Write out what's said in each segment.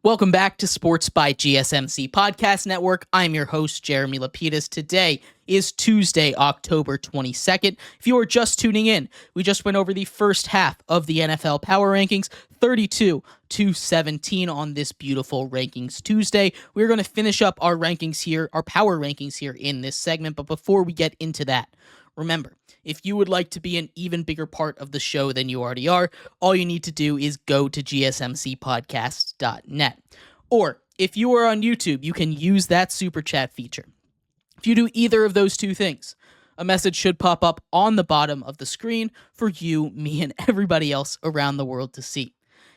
Welcome back to Sports by GSMC Podcast Network. I'm your host, Jeremy Lapidus. Today is Tuesday, October 22nd. If you are just tuning in, we just went over the first half of the NFL Power Rankings, 32-17 on this beautiful Rankings Tuesday. We're going to finish up our rankings here, our power rankings here in this segment. But before we get into that, remember, if you would like to be an even bigger part of the show than you already are, all you need to do is go to gsmcpodcasts.net. Or if you are on YouTube, you can use that super chat feature. If you do either of those two things, a message should pop up on the bottom of the screen for you, me, and everybody else around the world to see.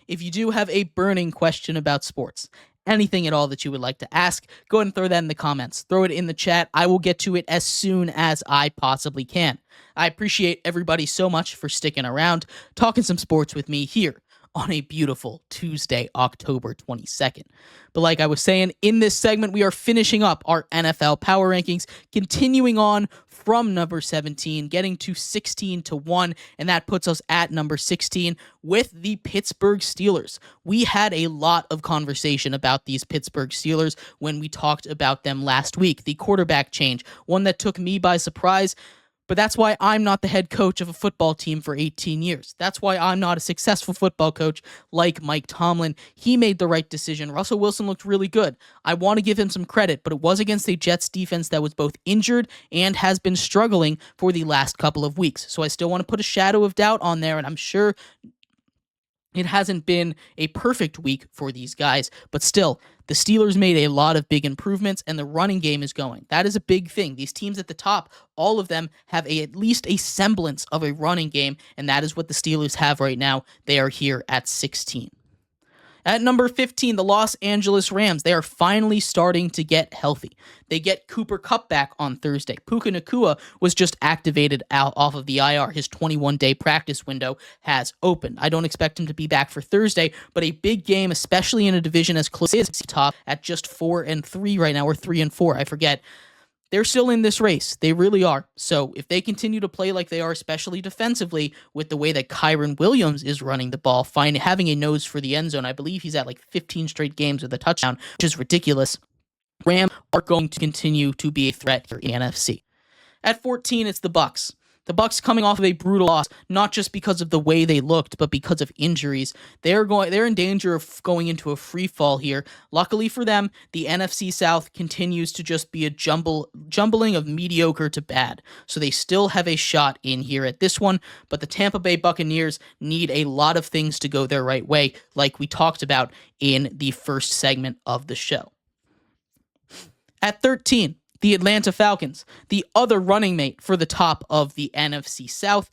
If you do have a burning question about sports, anything at all that you would like to ask, go ahead and throw that in the comments. Throw it in the chat. I will get to it as soon as I possibly can. I appreciate everybody so much for sticking around, talking some sports with me here on a beautiful Tuesday, October 22nd. But like I was saying, in this segment, we are finishing up our NFL Power Rankings, continuing on from number 17, getting to 16-1, and that puts us at number 16 with the Pittsburgh Steelers. We had a lot of conversation about these Pittsburgh Steelers when we talked about them last week. The quarterback change, one that took me by surprise. But that's why I'm not the head coach of a football team for 18 years. That's why I'm not a successful football coach like Mike Tomlin. He made the right decision. Russell Wilson looked really good. I want to give him some credit, but it was against a Jets defense that was both injured and has been struggling for the last couple of weeks. So I still want to put a shadow of doubt on there, and I'm sure it hasn't been a perfect week for these guys, but still, the Steelers made a lot of big improvements, and the running game is going. That is a big thing. These teams at the top, all of them have at least a semblance of a running game, and that is what the Steelers have right now. They are here at 16. At number 15, the Los Angeles Rams. They are finally starting to get healthy. They get Cooper Kupp back on Thursday. Puka Nacua was just activated out off of the IR. His 21-day practice window has opened. I don't expect him to be back for Thursday, but a big game, especially in a division as close as top at just 4-3 right now, or 3-4, I forget. They're still in this race. They really are. So if they continue to play like they are, especially defensively, with the way that Kyron Williams is running the ball, having a nose for the end zone, I believe he's at like 15 straight games with a touchdown, which is ridiculous. Rams are going to continue to be a threat here in the NFC. At 14, it's the Bucs. The Bucs coming off of a brutal loss, not just because of the way they looked, but because of injuries. They're in danger of going into a free fall here. Luckily for them, the NFC South continues to just be a jumbling of mediocre to bad. So they still have a shot in here at this one, but the Tampa Bay Buccaneers need a lot of things to go their right way, like we talked about in the first segment of the show. At 13, the Atlanta Falcons, the other running mate for the top of the NFC South.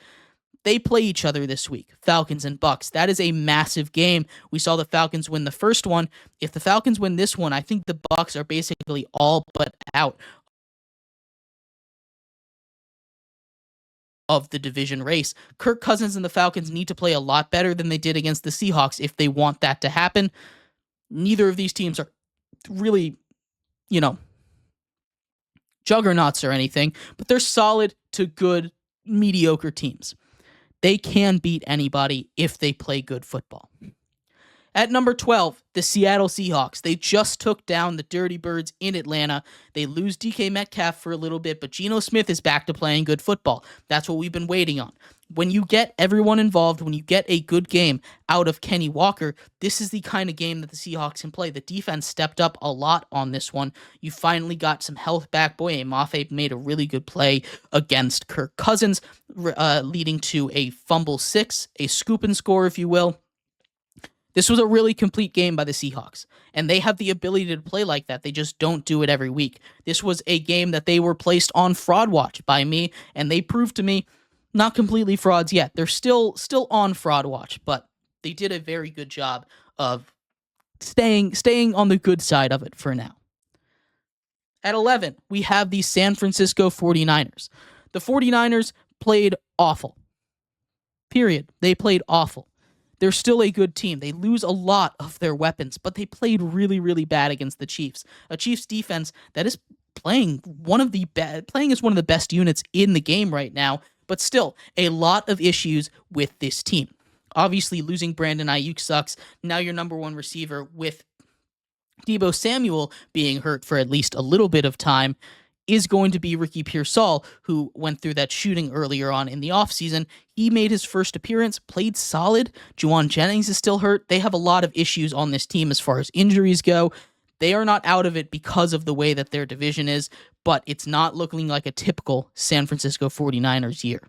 They play each other this week, Falcons and Bucs. That is a massive game. We saw the Falcons win the first one. If the Falcons win this one, I think the Bucs are basically all but out of the division race. Kirk Cousins and the Falcons need to play a lot better than they did against the Seahawks if they want that to happen. Neither of these teams are really, juggernauts or anything, but they're solid to good, mediocre teams. They can beat anybody if they play good football. At number 12, the Seattle Seahawks. They just took down the Dirty Birds in Atlanta. They lose DK Metcalf for a little bit, but Geno Smith is back to playing good football. That's what we've been waiting on. When you get everyone involved, when you get a good game out of Kenny Walker, this is the kind of game that the Seahawks can play. The defense stepped up a lot on this one. You finally got some health back. Boy, Mafe made a really good play against Kirk Cousins, leading to a fumble 6, a scoop and score, if you will. This was a really complete game by the Seahawks, and they have the ability to play like that. They just don't do it every week. This was a game that they were placed on fraud watch by me, and they proved to me not completely frauds yet. They're still on fraud watch, but they did a very good job of staying on the good side of it for now. At 11, we have the San Francisco 49ers. The 49ers played awful. Period. They played awful. They're still a good team. They lose a lot of their weapons, but they played really, really bad against the Chiefs. A Chiefs defense that is playing as one of the best units in the game right now, but still a lot of issues with this team. Obviously, losing Brandon Ayuk sucks. Now your number one receiver with Deebo Samuel being hurt for at least a little bit of time is going to be Ricky Pearsall, who went through that shooting earlier on in the offseason. He made his first appearance, played solid. Juwan Jennings is still hurt. They have a lot of issues on this team as far as injuries go. They are not out of it because of the way that their division is, but it's not looking like a typical San Francisco 49ers year.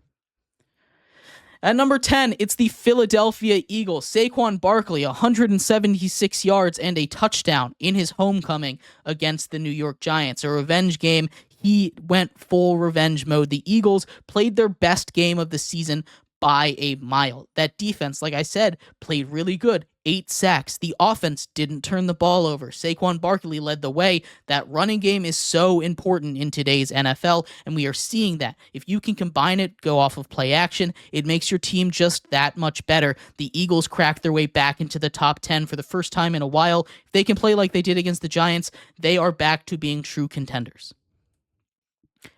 At number 10, it's the Philadelphia Eagles. Saquon Barkley, 176 yards and a touchdown in his homecoming against the New York Giants. A revenge game. He went full revenge mode. The Eagles played their best game of the season by a mile. That defense, like I said, played really good. 8 sacks. The offense didn't turn the ball over. Saquon Barkley led the way. That running game is so important in today's NFL, and we are seeing that. If you can combine it, go off of play action, it makes your team just that much better. The Eagles cracked their way back into the top 10 for the first time in a while. If they can play like they did against the Giants, they are back to being true contenders.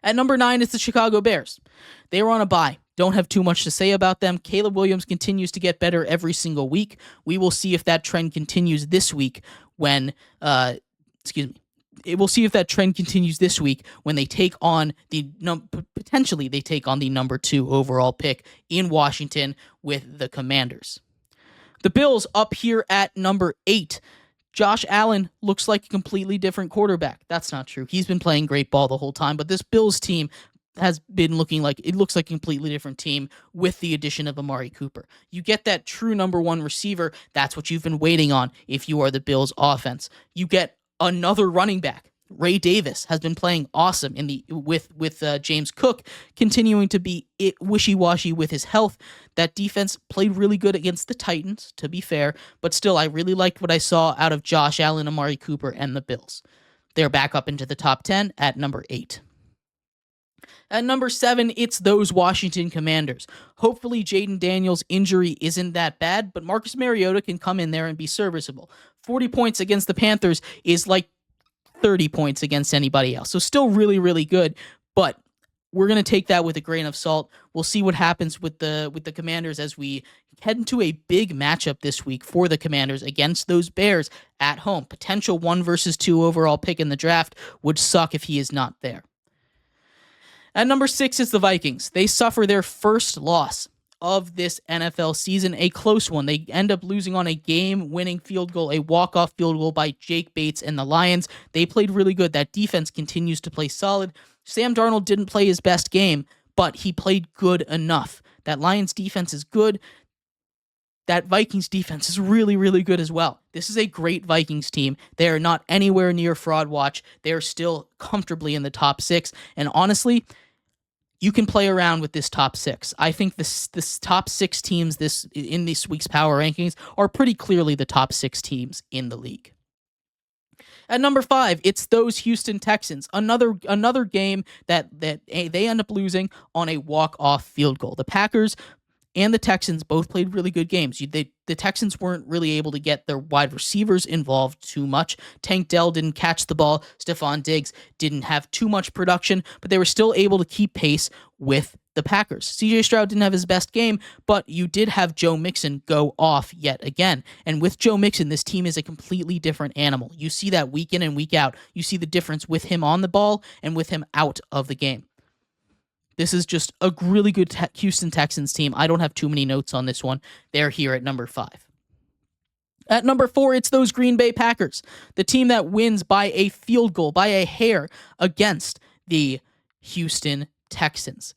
At number 9 is the Chicago Bears. They were on a bye. Don't have too much to say about them. Caleb Williams continues to get better every single week. We will see if that trend continues this week when, we'll see if that trend continues this week when they take on potentially they take on the number 2 overall pick in Washington with the Commanders. The Bills up here at number 8. Josh Allen looks like a completely different quarterback. That's not true. He's been playing great ball the whole time, but this Bills team has been looking like it looks like a completely different team with the addition of Amari Cooper. You get that true number 1 receiver. That's what you've been waiting on if you are the Bills offense. You get another running back. Ray Davis has been playing awesome with James Cook continuing to be wishy-washy with his health. That defense played really good against the Titans, to be fair, but still, I really liked what I saw out of Josh Allen, Amari Cooper, and the Bills. They're back up into the top 10 at number 8. At number 7, it's those Washington Commanders. Hopefully, Jaden Daniels' injury isn't that bad, but Marcus Mariota can come in there and be serviceable. 40 points against the Panthers is like 30 points against anybody else. So still really, really good, but we're going to take that with a grain of salt. We'll see what happens with the Commanders as we head into a big matchup this week for the Commanders against those Bears at home. Potential 1 versus 2 overall pick in the draft would suck if he is not there. At number 6 is the Vikings. They suffer their first loss of this NFL season, a close one. They end up losing on a game-winning field goal, a walk-off field goal by Jake Bates and the Lions. They played really good. That defense continues to play solid. Sam Darnold didn't play his best game, but he played good enough. That Lions defense is good. That Vikings defense is really, really good as well. This is a great Vikings team. They are not anywhere near fraud watch. They are still comfortably in the top 6. And honestly, you can play around with this top 6. I think this top 6 teams in this week's power rankings are pretty clearly the top 6 teams in the league. At number 5, it's those Houston Texans. Another game that they end up losing on a walk-off field goal. The Packers and the Texans both played really good games. The Texans weren't really able to get their wide receivers involved too much. Tank Dell didn't catch the ball. Stephon Diggs didn't have too much production, but they were still able to keep pace with the Packers. CJ Stroud didn't have his best game, but you did have Joe Mixon go off yet again. And with Joe Mixon, this team is a completely different animal. You see that week in and week out. You see the difference with him on the ball and with him out of the game. This is just a really good Houston Texans team. I don't have too many notes on this one. They're here at number 5. At number 4, it's those Green Bay Packers, the team that wins by a field goal, by a hair, against the Houston Texans.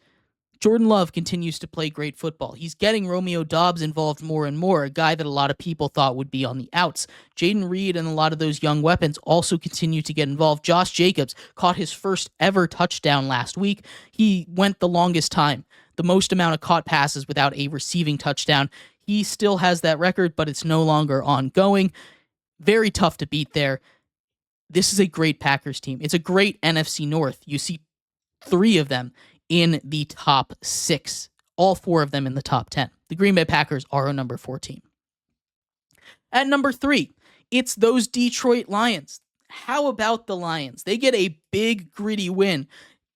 Jordan Love continues to play great football. He's getting Romeo Doubs involved more and more, a guy that a lot of people thought would be on the outs. Jaden Reed and a lot of those young weapons also continue to get involved. Josh Jacobs caught his first ever touchdown last week. He went the longest time, the most amount of caught passes without a receiving touchdown. He still has that record, but it's no longer ongoing. Very tough to beat there. This is a great Packers team. It's a great NFC North. You see 3 of them in the top 6, all 4 of them in the top 10. The Green Bay Packers are a number 4 team. At number 3, it's those Detroit Lions. How about the Lions? They get a big, gritty win.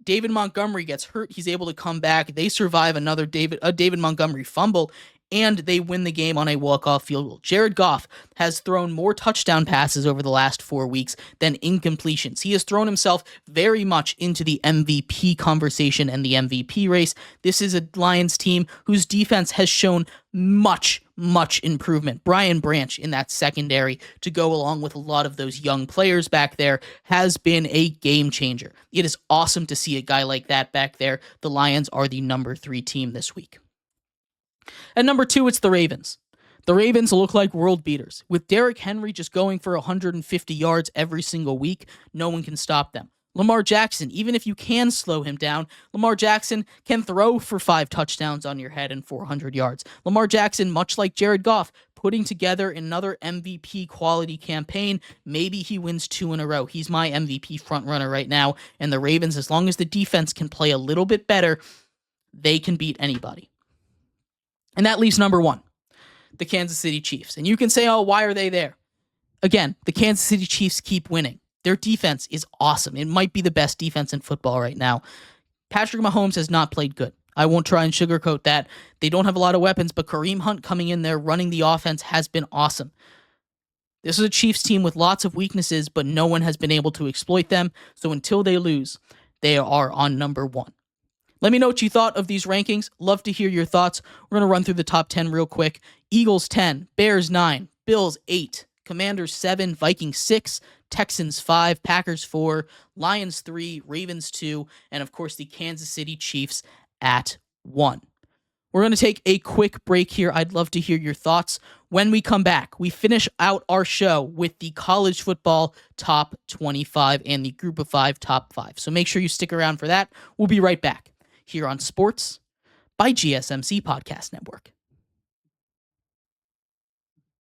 David Montgomery gets hurt. He's able to come back. They survive a David Montgomery fumble, and they win the game on a walk-off field goal. Jared Goff has thrown more touchdown passes over the last 4 weeks than incompletions. He has thrown himself very much into the MVP conversation and the MVP race. This is a Lions team whose defense has shown much improvement. Brian Branch in that secondary to go along with a lot of those young players back there has been a game changer. It is awesome to see a guy like that back there. The Lions are the number 3 team this week. At number 2, it's the Ravens. The Ravens look like world beaters. With Derrick Henry just going for 150 yards every single week, no one can stop them. Lamar Jackson, even if you can slow him down, Lamar Jackson can throw for 5 touchdowns on your head and 400 yards. Lamar Jackson, much like Jared Goff, putting together another MVP quality campaign. Maybe he wins 2 in a row. He's my MVP frontrunner right now. And the Ravens, as long as the defense can play a little bit better, they can beat anybody. And that leaves number 1, the Kansas City Chiefs. And you can say, oh, why are they there? Again, the Kansas City Chiefs keep winning. Their defense is awesome. It might be the best defense in football right now. Patrick Mahomes has not played good. I won't try and sugarcoat that. They don't have a lot of weapons, but Kareem Hunt coming in there running the offense has been awesome. This is a Chiefs team with lots of weaknesses, but no one has been able to exploit them. So until they lose, they are on number 1. Let me know what you thought of these rankings. Love to hear your thoughts. We're going to run through the top 10 real quick. Eagles 10, Bears 9, Bills 8, Commanders 7, Vikings 6, Texans 5, Packers 4, Lions 3, Ravens 2, and of course the Kansas City Chiefs at 1. We're going to take a quick break here. I'd love to hear your thoughts. When we come back, we finish out our show with the college football top 25 and the group of 5 top 5. So make sure you stick around for that. We'll be right back here on Sports by GSMC Podcast Network.